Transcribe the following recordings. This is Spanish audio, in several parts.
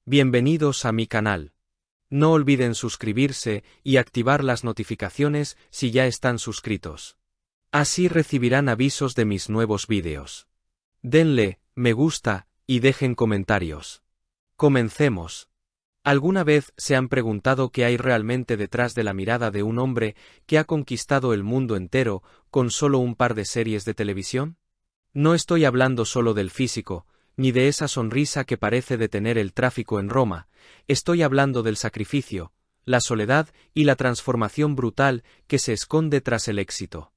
Bienvenidos a mi canal. No olviden suscribirse y activar las notificaciones si ya están suscritos. Así recibirán avisos de mis nuevos vídeos. Denle me gusta y dejen comentarios. Comencemos. ¿Alguna vez se han preguntado qué hay realmente detrás de la mirada de un hombre que ha conquistado el mundo entero con solo un par de series de televisión? No estoy hablando solo del físico, ni de esa sonrisa que parece detener el tráfico en Roma, estoy hablando del sacrificio, la soledad y la transformación brutal que se esconde tras el éxito.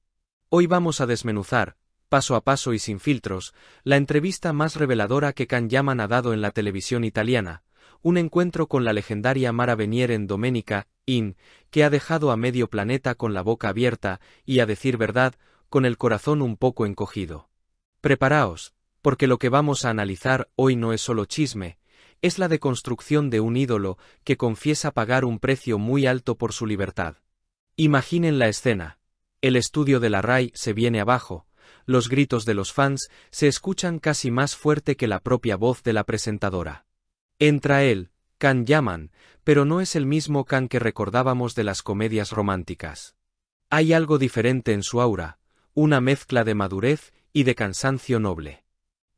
Hoy vamos a desmenuzar, paso a paso y sin filtros, la entrevista más reveladora que Can Yaman ha dado en la televisión italiana, un encuentro con la legendaria Mara Venier en Domenica In, que ha dejado a medio planeta con la boca abierta y, a decir verdad, con el corazón un poco encogido. Preparaos, porque lo que vamos a analizar hoy no es solo chisme, es la deconstrucción de un ídolo que confiesa pagar un precio muy alto por su libertad. Imaginen la escena. El estudio de la RAI se viene abajo, los gritos de los fans se escuchan casi más fuerte que la propia voz de la presentadora. Entra él, Can Yaman, pero no es el mismo Can que recordábamos de las comedias románticas. Hay algo diferente en su aura, una mezcla de madurez y de cansancio noble.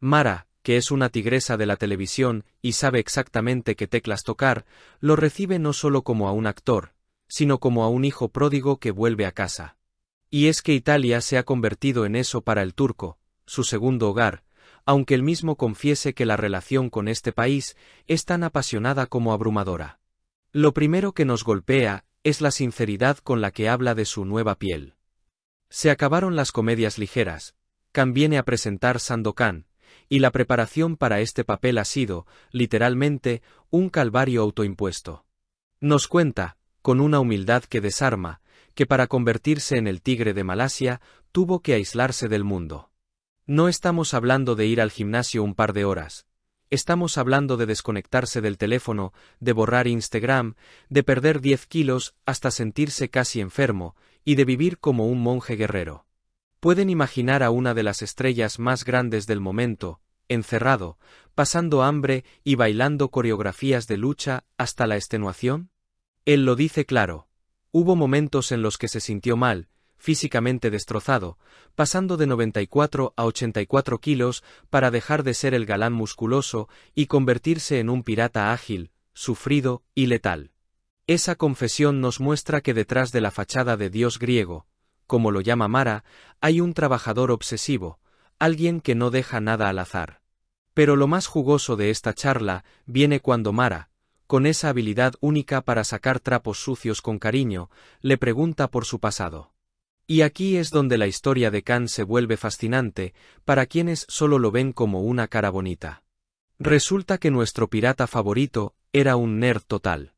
Mara, que es una tigresa de la televisión y sabe exactamente qué teclas tocar, lo recibe no solo como a un actor, sino como a un hijo pródigo que vuelve a casa. Y es que Italia se ha convertido en eso para el turco, su segundo hogar, aunque él mismo confiese que la relación con este país es tan apasionada como abrumadora. Lo primero que nos golpea es la sinceridad con la que habla de su nueva piel. Se acabaron las comedias ligeras, Can viene a presentar Sandokan, y la preparación para este papel ha sido, literalmente, un calvario autoimpuesto. Nos cuenta, con una humildad que desarma, que para convertirse en el tigre de Malasia, tuvo que aislarse del mundo. No estamos hablando de ir al gimnasio un par de horas. Estamos hablando de desconectarse del teléfono, de borrar Instagram, de perder 10 kilos hasta sentirse casi enfermo, y de vivir como un monje guerrero. ¿Pueden imaginar a una de las estrellas más grandes del momento, encerrado, pasando hambre y bailando coreografías de lucha hasta la extenuación? Él lo dice claro. Hubo momentos en los que se sintió mal, físicamente destrozado, pasando de 94 a 84 kilos para dejar de ser el galán musculoso y convertirse en un pirata ágil, sufrido y letal. Esa confesión nos muestra que detrás de la fachada de dios griego, como lo llama Mara, hay un trabajador obsesivo, alguien que no deja nada al azar. Pero lo más jugoso de esta charla viene cuando Mara, con esa habilidad única para sacar trapos sucios con cariño, le pregunta por su pasado. Y aquí es donde la historia de Can se vuelve fascinante, para quienes solo lo ven como una cara bonita. Resulta que nuestro pirata favorito era un nerd total.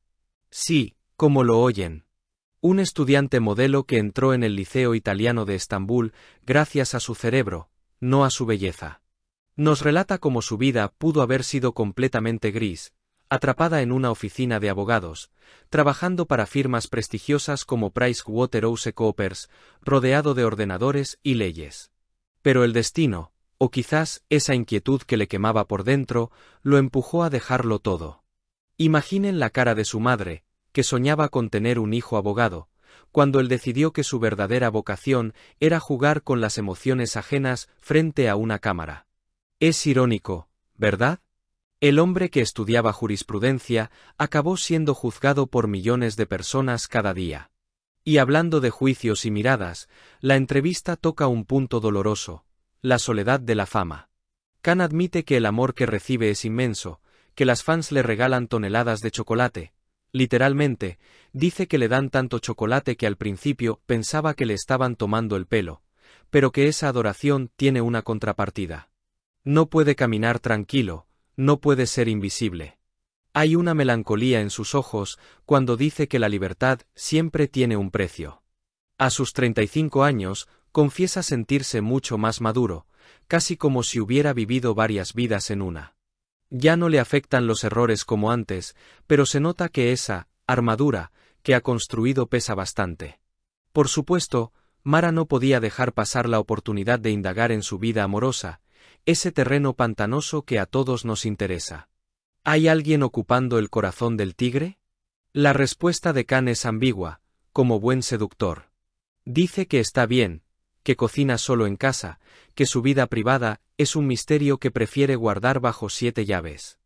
Sí, como lo oyen. Un estudiante modelo que entró en el Liceo Italiano de Estambul gracias a su cerebro, no a su belleza. Nos relata cómo su vida pudo haber sido completamente gris, atrapada en una oficina de abogados, trabajando para firmas prestigiosas como PricewaterhouseCoopers, rodeado de ordenadores y leyes. Pero el destino, o quizás esa inquietud que le quemaba por dentro, lo empujó a dejarlo todo. Imaginen la cara de su madre, que soñaba con tener un hijo abogado, cuando él decidió que su verdadera vocación era jugar con las emociones ajenas frente a una cámara. Es irónico, ¿verdad? El hombre que estudiaba jurisprudencia acabó siendo juzgado por millones de personas cada día. Y hablando de juicios y miradas, la entrevista toca un punto doloroso, la soledad de la fama. Can admite que el amor que recibe es inmenso, que las fans le regalan toneladas de chocolate. Literalmente, dice que le dan tanto chocolate que al principio pensaba que le estaban tomando el pelo, pero que esa adoración tiene una contrapartida. No puede caminar tranquilo, no puede ser invisible. Hay una melancolía en sus ojos cuando dice que la libertad siempre tiene un precio. A sus 35 años, confiesa sentirse mucho más maduro, casi como si hubiera vivido varias vidas en una. Ya no le afectan los errores como antes, pero se nota que esa armadura que ha construido pesa bastante. Por supuesto, Mara no podía dejar pasar la oportunidad de indagar en su vida amorosa, ese terreno pantanoso que a todos nos interesa. ¿Hay alguien ocupando el corazón del tigre? La respuesta de Khan es ambigua, como buen seductor. Dice que está bien, que cocina solo en casa, que su vida privada es un misterio que prefiere guardar bajo 7 llaves.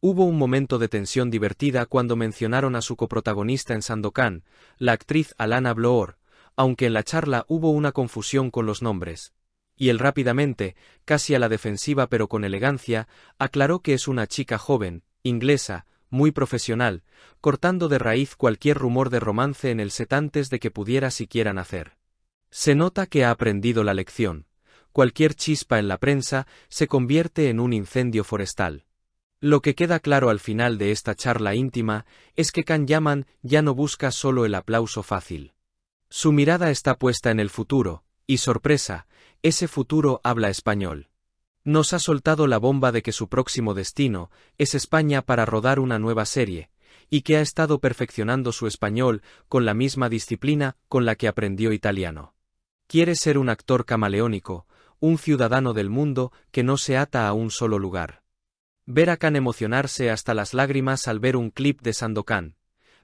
Hubo un momento de tensión divertida cuando mencionaron a su coprotagonista en Sandokan, la actriz Alana Bloor, aunque en la charla hubo una confusión con los nombres. Y él rápidamente, casi a la defensiva pero con elegancia, aclaró que es una chica joven, inglesa, muy profesional, cortando de raíz cualquier rumor de romance en el set antes de que pudiera siquiera nacer. Se nota que ha aprendido la lección. Cualquier chispa en la prensa se convierte en un incendio forestal. Lo que queda claro al final de esta charla íntima es que Khan Yaman ya no busca solo el aplauso fácil. Su mirada está puesta en el futuro, y sorpresa, ese futuro habla español. Nos ha soltado la bomba de que su próximo destino es España para rodar una nueva serie, y que ha estado perfeccionando su español con la misma disciplina con la que aprendió italiano. Quiere ser un actor camaleónico, un ciudadano del mundo que no se ata a un solo lugar. Ver a Khan emocionarse hasta las lágrimas al ver un clip de Sandokan,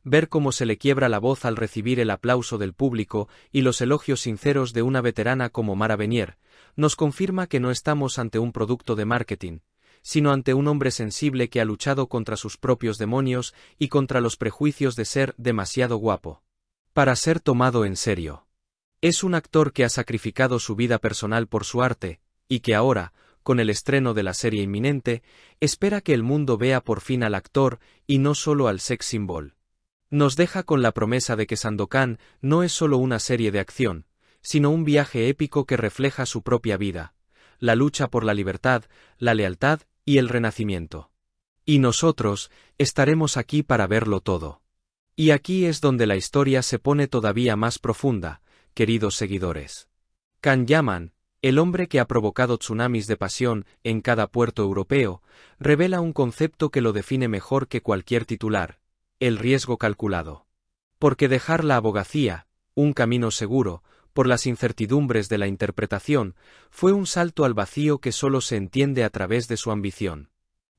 ver cómo se le quiebra la voz al recibir el aplauso del público y los elogios sinceros de una veterana como Mara Venier, nos confirma que no estamos ante un producto de marketing, sino ante un hombre sensible que ha luchado contra sus propios demonios y contra los prejuicios de ser demasiado guapo para ser tomado en serio. Es un actor que ha sacrificado su vida personal por su arte, y que ahora, con el estreno de la serie inminente, espera que el mundo vea por fin al actor y no solo al sex symbol. Nos deja con la promesa de que Sandokan no es solo una serie de acción, sino un viaje épico que refleja su propia vida, la lucha por la libertad, la lealtad y el renacimiento. Y nosotros estaremos aquí para verlo todo. Y aquí es donde la historia se pone todavía más profunda, queridos seguidores. Khan Yaman, el hombre que ha provocado tsunamis de pasión en cada puerto europeo, revela un concepto que lo define mejor que cualquier titular: el riesgo calculado. Porque dejar la abogacía, un camino seguro, por las incertidumbres de la interpretación, fue un salto al vacío que solo se entiende a través de su ambición.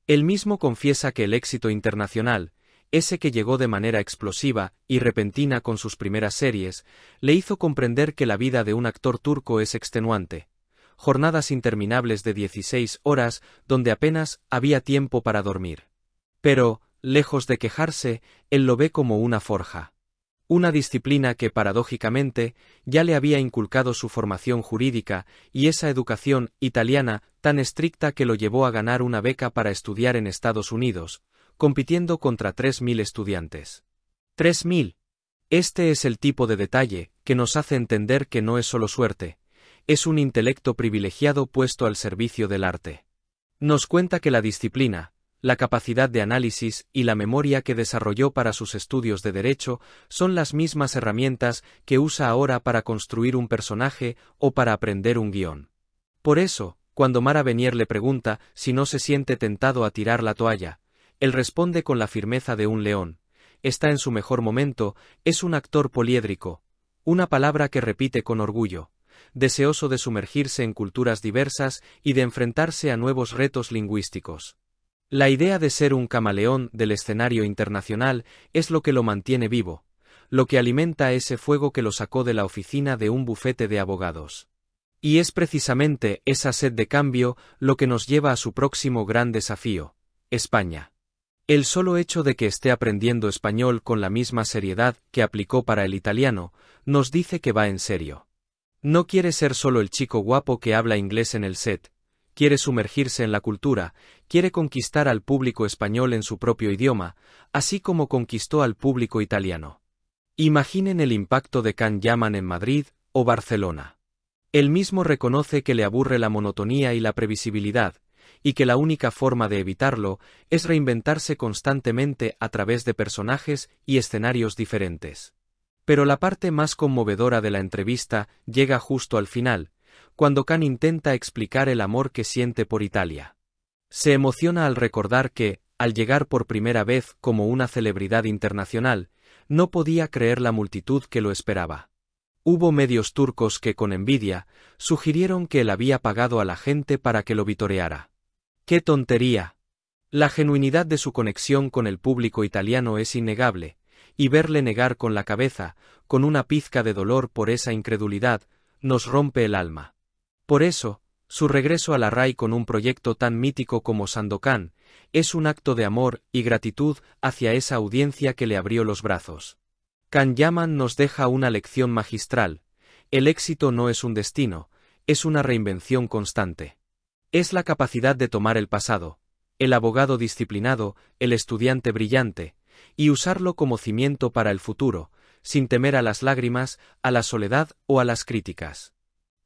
Él mismo confiesa que el éxito internacional, ese que llegó de manera explosiva y repentina con sus primeras series, le hizo comprender que la vida de un actor turco es extenuante. Jornadas interminables de 16 horas donde apenas había tiempo para dormir. Pero, lejos de quejarse, él lo ve como una forja. Una disciplina que paradójicamente ya le había inculcado su formación jurídica y esa educación italiana tan estricta que lo llevó a ganar una beca para estudiar en Estados Unidos, compitiendo contra 3.000 estudiantes. 3.000. Este es el tipo de detalle que nos hace entender que no es solo suerte, es un intelecto privilegiado puesto al servicio del arte. Nos cuenta que la disciplina, la capacidad de análisis y la memoria que desarrolló para sus estudios de derecho son las mismas herramientas que usa ahora para construir un personaje o para aprender un guión. Por eso, cuando Mara Venier le pregunta si no se siente tentado a tirar la toalla, él responde con la firmeza de un león: está en su mejor momento, es un actor poliédrico, una palabra que repite con orgullo, deseoso de sumergirse en culturas diversas y de enfrentarse a nuevos retos lingüísticos. La idea de ser un camaleón del escenario internacional es lo que lo mantiene vivo, lo que alimenta ese fuego que lo sacó de la oficina de un bufete de abogados. Y es precisamente esa sed de cambio lo que nos lleva a su próximo gran desafío: España. El solo hecho de que esté aprendiendo español con la misma seriedad que aplicó para el italiano, nos dice que va en serio. No quiere ser solo el chico guapo que habla inglés en el set, quiere sumergirse en la cultura, quiere conquistar al público español en su propio idioma, así como conquistó al público italiano. Imaginen el impacto de Khan Yaman en Madrid o Barcelona. Él mismo reconoce que le aburre la monotonía y la previsibilidad, y que la única forma de evitarlo es reinventarse constantemente a través de personajes y escenarios diferentes. Pero la parte más conmovedora de la entrevista llega justo al final, cuando Khan intenta explicar el amor que siente por Italia. Se emociona al recordar que, al llegar por primera vez como una celebridad internacional, no podía creer la multitud que lo esperaba. Hubo medios turcos que, con envidia, sugirieron que él había pagado a la gente para que lo vitoreara. ¡Qué tontería! La genuinidad de su conexión con el público italiano es innegable, y verle negar con la cabeza, con una pizca de dolor por esa incredulidad, nos rompe el alma. Por eso, su regreso a la RAI con un proyecto tan mítico como Sandokan, es un acto de amor y gratitud hacia esa audiencia que le abrió los brazos. Can Yaman nos deja una lección magistral: el éxito no es un destino, es una reinvención constante. Es la capacidad de tomar el pasado, el abogado disciplinado, el estudiante brillante, y usarlo como cimiento para el futuro, sin temer a las lágrimas, a la soledad o a las críticas.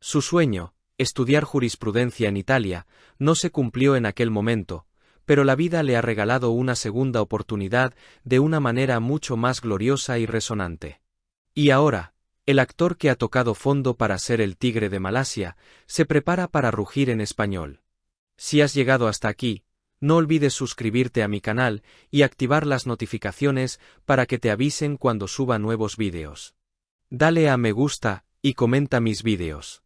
Su sueño, estudiar jurisprudencia en Italia, no se cumplió en aquel momento, pero la vida le ha regalado una segunda oportunidad de una manera mucho más gloriosa y resonante. Y ahora, el actor que ha tocado fondo para ser el tigre de Malasia, se prepara para rugir en español. Si has llegado hasta aquí, no olvides suscribirte a mi canal y activar las notificaciones para que te avisen cuando suba nuevos vídeos. Dale a me gusta y comenta mis vídeos.